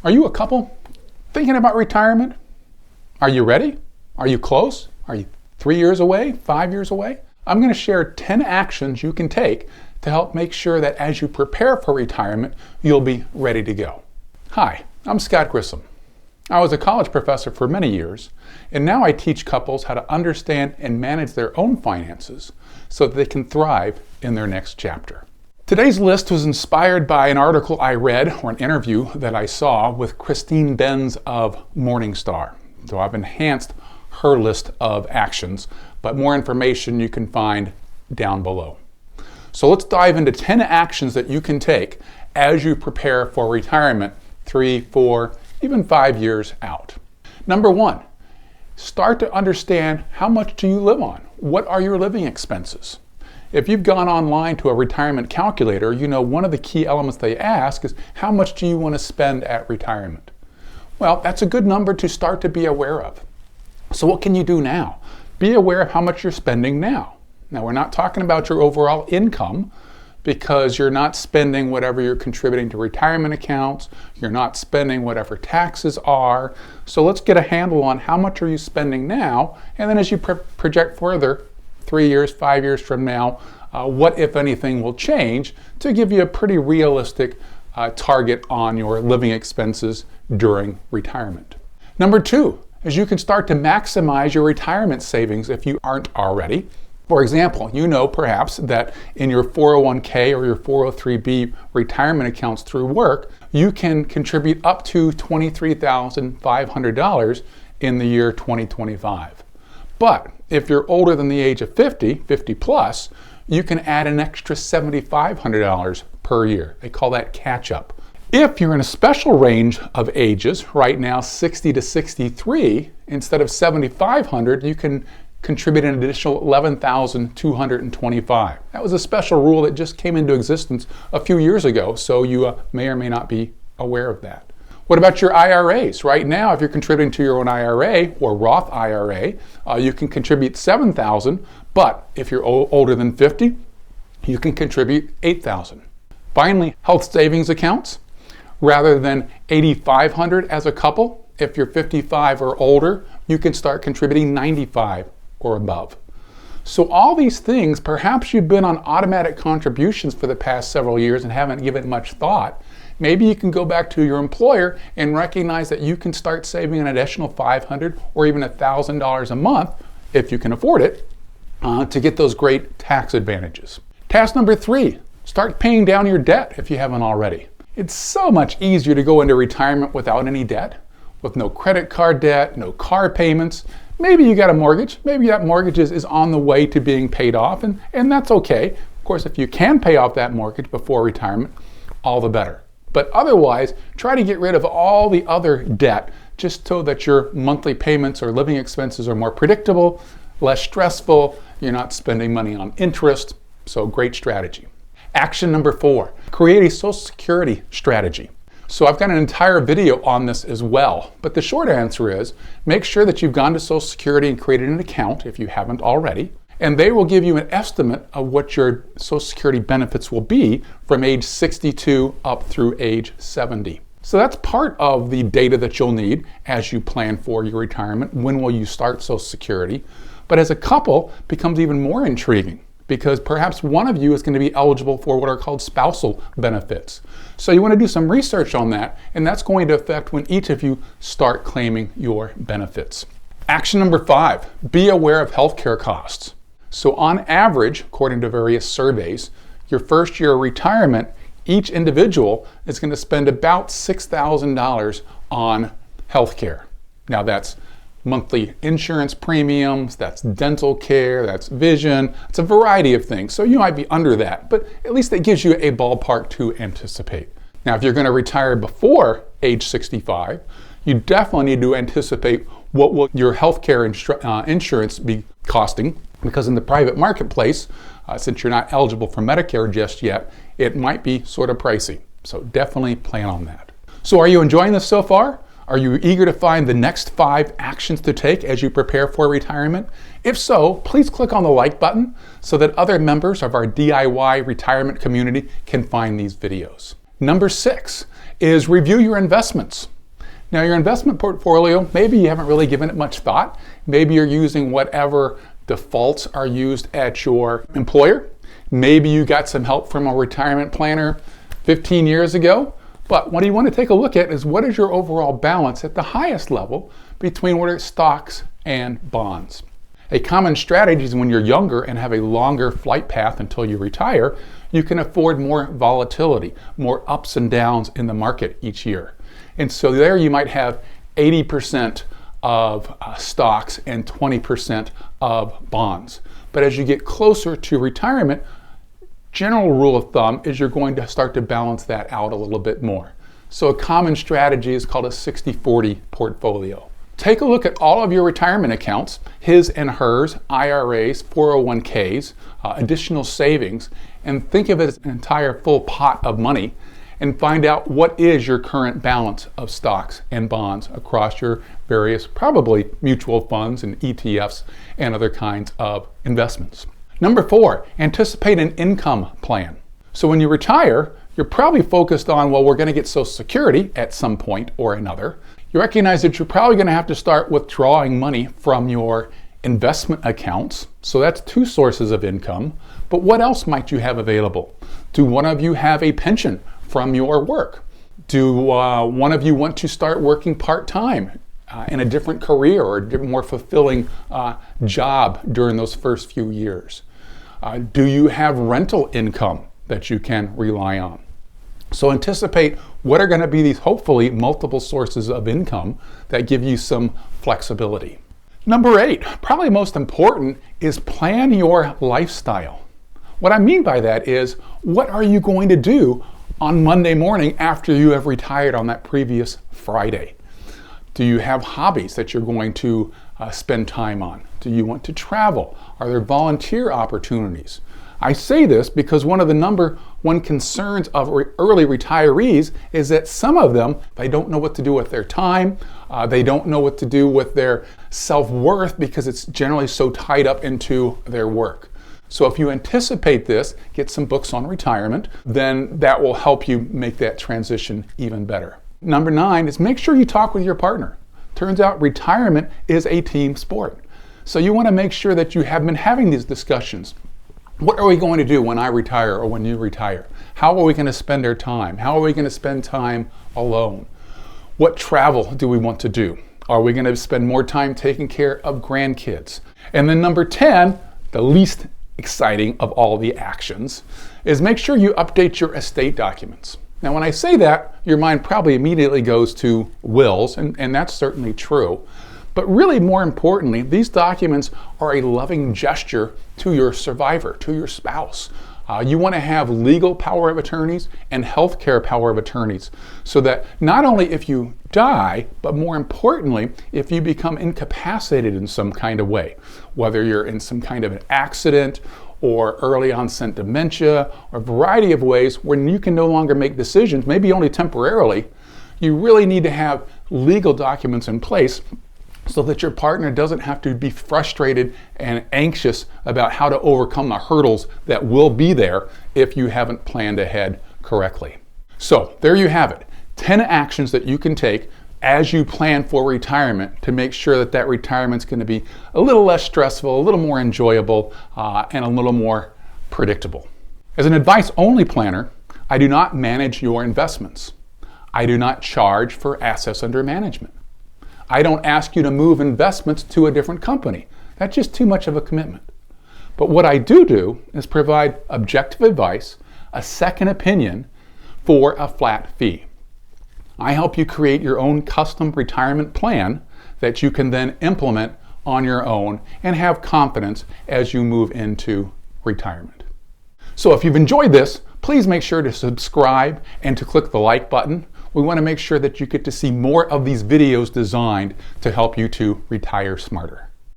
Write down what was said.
Are you a couple thinking about retirement? Are you ready? Are you close? Are you 3 years away, 5 years away? I'm going to share 10 actions you can take to help make sure that as you prepare for retirement, you'll be ready to go. Hi, I'm Scott Grissom. I was a college professor for many years, and now I teach couples how to understand and manage their own finances so that they can thrive in their next chapter. Today's list was inspired by an article I read or an interview that I saw with Benz of Morningstar. So I've enhanced her list of actions, but more information you can find down below. So let's dive into 10 actions that you can take as you prepare for retirement 3, 4, even 5 years out. Number 1, start to understand how much do you live on? What are your living expenses? If you've gone online to a retirement calculator, you know one of the key elements they ask is how much do you want to spend at retirement? Well, that's a good number to start to be aware of. So what can you do now? Be aware of how much you're spending now. Now, we're not talking about your overall income because you're not spending whatever you're contributing to retirement accounts. You're not spending whatever taxes are. So let's get a handle on how much are you spending now, and then as you project further, 3 years, 5 years from now, what, if anything, will change to give you a pretty realistic target on your living expenses during retirement. Number 2, is you can start to maximize your retirement savings if you aren't already. For example, you know perhaps that in your 401k or your 403b retirement accounts through work, you can contribute up to $23,500 in the year 2025. But if you're older than the age of 50 plus, you can add an extra $7,500 per year. They call that catch up. If you're in a special range of ages, right now 60 to 63, instead of $7,500, you can contribute an additional $11,225. That was a special rule that just came into existence a few years ago, so you may or may not be aware of that. What about your IRAs? Right now, if you're contributing to your own IRA or Roth IRA, you can contribute $7,000, but if you're older than 50, you can contribute $8,000. Finally, health savings accounts. Rather than $8,500 as a couple, if you're 55 or older, you can start contributing $95 or above. So all these things, perhaps you've been on automatic contributions for the past several years and haven't given it much thought. Maybe you can go back to your employer and recognize that you can start saving an additional $500 or even $1,000 a month, if you can afford it, to get those great tax advantages. Task number 3, start paying down your debt if you haven't already. It's so much easier to go into retirement without any debt, with no credit card debt, no car payments. Maybe you got a mortgage. Maybe that mortgage is on the way to being paid off, and that's okay. Of course, if you can pay off that mortgage before retirement, all the better. But otherwise, try to get rid of all the other debt just so that your monthly payments or living expenses are more predictable, less stressful. You're not spending money on interest. So great strategy. Action number 4, create a Social Security strategy. So I've got an entire video on this as well, but the short answer is make sure that you've gone to Social Security and created an account if you haven't already, and they will give you an estimate of what your Social Security benefits will be from age 62 up through age 70. So that's part of the data that you'll need as you plan for your retirement. When will you start Social Security? But as a couple, it becomes even more intriguing, because perhaps one of you is going to be eligible for what are called spousal benefits. So you want to do some research on that, and that's going to affect when each of you start claiming your benefits. Action number 5, be aware of healthcare costs. So on average, according to various surveys, your first year of retirement, each individual is going to spend about $6,000 on healthcare. Now that's monthly insurance premiums, that's dental care, that's vision, it's a variety of things. So you might be under that, but at least it gives you a ballpark to anticipate. Now, if you're going to retire before age 65, you definitely need to anticipate what will your healthcare insurance be costing, because in the private marketplace, since you're not eligible for Medicare just yet, it might be sort of pricey. So definitely plan on that. So are you enjoying this so far? Are you eager to find the next 5 actions to take as you prepare for retirement? If so, please click on the like button so that other members of our DIY retirement community can find these videos. Number 6, is review your investments. Now, your investment portfolio, maybe you haven't really given it much thought. Maybe you're using whatever defaults are used at your employer. Maybe you got some help from a retirement planner 15 years ago. But what you want to take a look at is what is your overall balance at the highest level between what are stocks and bonds. A common strategy is when you're younger and have a longer flight path until you retire, you can afford more volatility, more ups and downs in the market each year. And so there you might have 80% of stocks and 20% of bonds. But as you get closer to retirement, general rule of thumb is you're going to start to balance that out a little bit more. So a common strategy is called a 60-40 portfolio. Take a look at all of your retirement accounts, his and hers, IRAs, 401ks, additional savings, and think of it as an entire full pot of money and find out what is your current balance of stocks and bonds across your various, probably mutual funds and ETFs and other kinds of investments. Number 4, anticipate an income plan. So when you retire, you're probably focused on, well, we're going to get Social Security at some point or another. You recognize that you're probably going to have to start withdrawing money from your investment accounts. So that's 2 sources of income. But what else might you have available? Do one of you have a pension from your work? Do one of you want to start working part-time in a different career or a more fulfilling job during those first few years? Do you have rental income that you can rely on? So anticipate what are going to be these hopefully multiple sources of income that give you some flexibility. Number 8, probably most important, is plan your lifestyle. What I mean by that is, what are you going to do on Monday morning after you have retired on that previous Friday? Do you have hobbies that you're going to spend time on? Do you want to travel? Are there volunteer opportunities? I say this because one of the number one concerns of early retirees is that some of them, they don't know what to do with their time. They don't know what to do with their self-worth because it's generally so tied up into their work. So if you anticipate this, get some books on retirement, then that will help you make that transition even better. Number 9 is make sure you talk with your partner. Turns out retirement is a team sport. So you want to make sure that you have been having these discussions. What are we going to do when I retire or when you retire? How are we going to spend our time? How are we going to spend time alone? What travel do we want to do? Are we going to spend more time taking care of grandkids? And then number 10, the least exciting of all the actions, is make sure you update your estate documents. Now, when I say that, your mind probably immediately goes to wills, and that's certainly true. But really, more importantly, these documents are a loving gesture to your survivor, to your spouse. You want to have legal power of attorneys and healthcare power of attorneys so that not only if you die, but more importantly, if you become incapacitated in some kind of way, whether you're in some kind of an accident or early onset dementia, or a variety of ways when you can no longer make decisions, maybe only temporarily, you really need to have legal documents in place so that your partner doesn't have to be frustrated and anxious about how to overcome the hurdles that will be there if you haven't planned ahead correctly. So there you have it, 10 actions that you can take as you plan for retirement to make sure that that retirement's going to be a little less stressful, a little more enjoyable, and a little more predictable. As an advice-only planner, I do not manage your investments. I do not charge for assets under management. I don't ask you to move investments to a different company. That's just too much of a commitment. But what I do is provide objective advice, a second opinion for a flat fee. I help you create your own custom retirement plan that you can then implement on your own and have confidence as you move into retirement. So if you've enjoyed this, please make sure to subscribe and to click the like button. We want to make sure that you get to see more of these videos designed to help you to retire smarter.